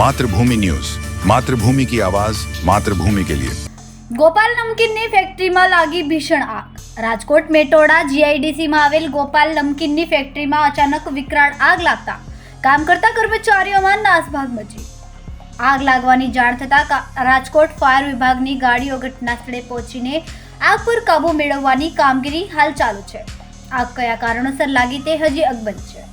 मातृभूमि न्यूज, मातृभूमि की आवाज, मातृभूमि के लिए। ગોપાલ નમકીનની ફેક્ટરીમાં લાગી ભીષણ આગ। રાજકોટ મેટોડા જીઆઈડીસીમાં આવેલ ગોપાલ નમકીનની ફેક્ટરીમાં અચાનક વિકરાળ આગ લાગતા કામ કરતા કર્મચારીઓમાં નાસભાગ મચી। આગ લાગવાની જાણ થતાં રાજકોટ ફાયર વિભાગની ગાડીઓ ઘટના સ્થળે પહોંચીને આગ પર કાબૂ મેળવવાની કામગીરી હાલ ચાલુ છે। આગ કયા કારણોસર લાગી તે હજી અકબંધ છે।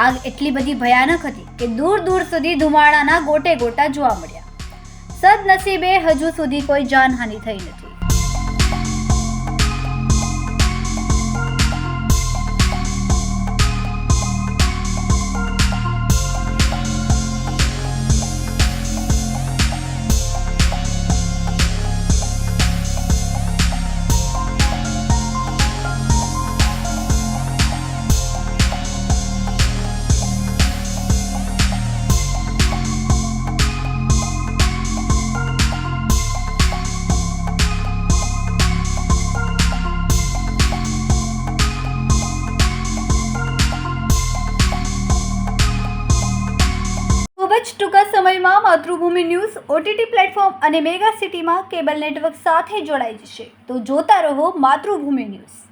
આગ એટલી બધી ભયાનક હતી કે દૂર દૂર સુધી ધુમાડાના ગોટે ગોટા જોવા મળ્યા। સદનસીબે હજુ સુધી કોઈ જાનહાનિ થઈ નથી। ખૂબ જ ટૂંકા સમયમાં માતૃભૂમિ ન્યૂઝ ઓટીટી પ્લેટફોર્મ અને મેગા સિટીમાં કેબલ નેટવર્ક સાથે જોડાઈ જશે। તો જોતા રહો માતૃભૂમિ ન્યૂઝ।